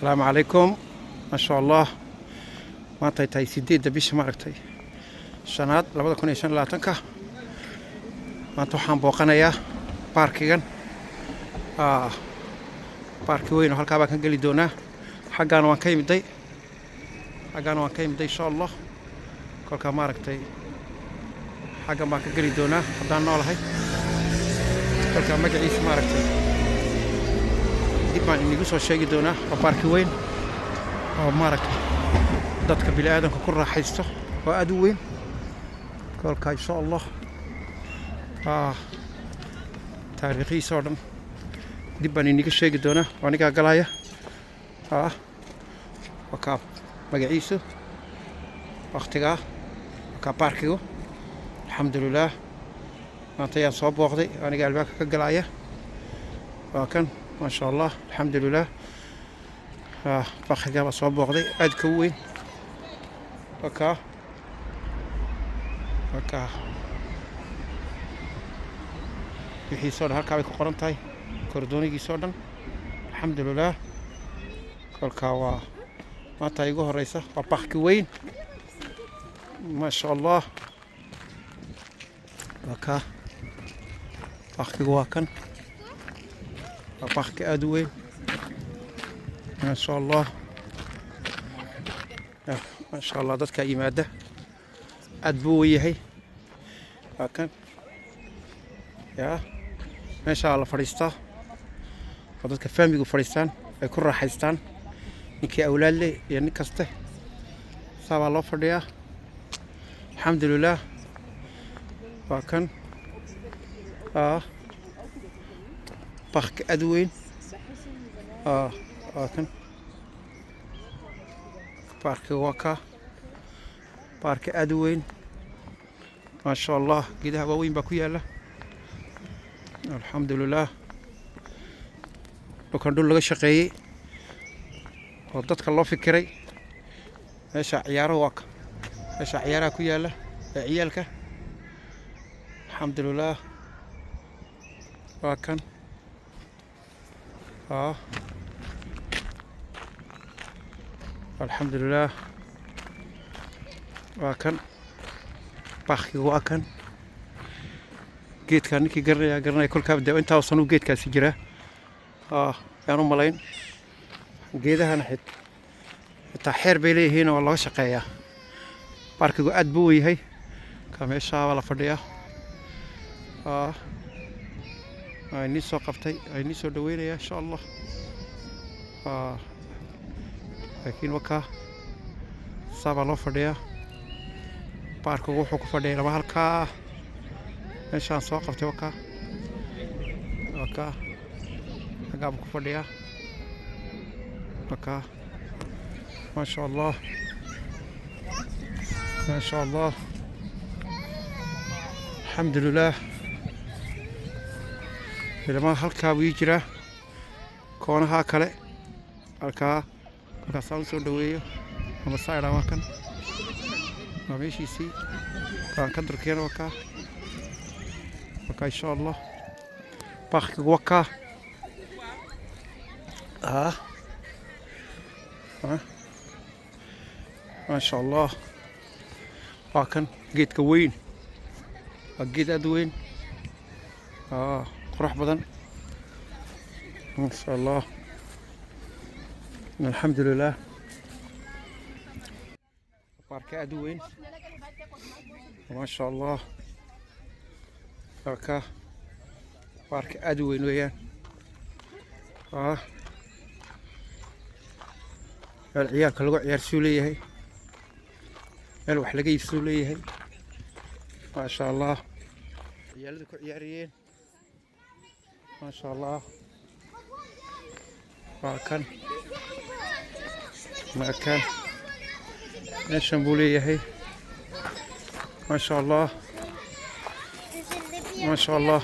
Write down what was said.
السلام عليكم. ما شاء الله maanta ay tahay 8 bisha maaragtay shanaad 2025 maanta waxaan booqanayaa baarkigan baarki weyn oo halkaa baan ka geli doonaa xaggaan waan ka imiday insha Allah kolkaa maaragtay xaggan baan ka geli doonaa haddaan noolahay kolkaa magaciisa maaragtay dib baan inigu soo sheegi doonaa waa baarki weyn oo maaragtay dadka bini'aadanka ku raaxaysto waa aad u weyn kolkaa insha Allah taariikhiisa oo dhan dib baan iniga sheegi doonaa oo anigaa galaya wakaa magaciisu waqtigaa wakaa baarkigu alxamdulilaah maanta ayaan soo booqday aniga albaabka ka galaya waa kan ما شاء الله الحمد لله باخي soo booqday aad ka weyn wakaa wixiisoo dhan halkaa bay ku qoran tahay kordoonigiisoo dhan alxamdulilaah kolkaa waa maanta igu horeysa waa baarki weyn ما شاء الله wakaa baarkigu waa kan baarki aad u weyn ما شاء الله ما شاء الله dadka yimaada aad buu yahay waa kan meesha la fadhiistaa oo dadka faamigu fadhiistaan ay ku raaxaystaan ninkii awlaad leh iyo nin kaste sabaa loo fadhiyaa alxamdulilaah waa kan baarki aad u weyn waa kan baarkiga waa kaa baarki aad u weyn ما شاء الله geedaha waaweyn baa ku yaala alxamdulilaah dhulkan dhul laga shaqeeyey oo dadka loo fikiray meesha ciyaaro waa ka meesha ciyaaraha ku yaala ee ciyaalka alxamdulilaah waa kan alxamdulilaah waa kan baarkiga waa kan geedka ninkii garanaya kolkaa dee intaa sano geedkaasi jira yaan u malayn geedahana xitaa xeer bay leeyihiin oo laga shaqeeyaa baarkigu aad buu yahay ka meeshaaba la fadhiyaa ay nii soo qabtay ay nii soo dhaweynaya insha Allah laakiin wakaa saabaa loo fadhiyaa baarkigu wuxuu ku fadhiyay laba halkaa meeshaan soo qabtay wakaa hagaabuu ku fadhiyaa wakaa ما شاء الله ما شاء الله الحمد لله ilmaha halkaa wii jira koonaha kale halkaasaan u soo dhaweeyo ama saydha waa kan waa meeshiisii kaan ka durkeena wakaa insha Allah baarkigu wakaa ما شاء الله waa kan geedka weyn waa geed aad weyn qurux badan ما شاء الله الحمد لله baarki aad weyn ما شاء الله waa baarki aad weyn weeyaan meel ciyaalka lagu ciyaarsuu leeyahay meel wax laga iibsuu leeyahay ما شاء الله ciyaaladu ku ciyaariyeen ما شاء الله waa kan meeshan buu leeyahay ما شاء الله ما شاء الله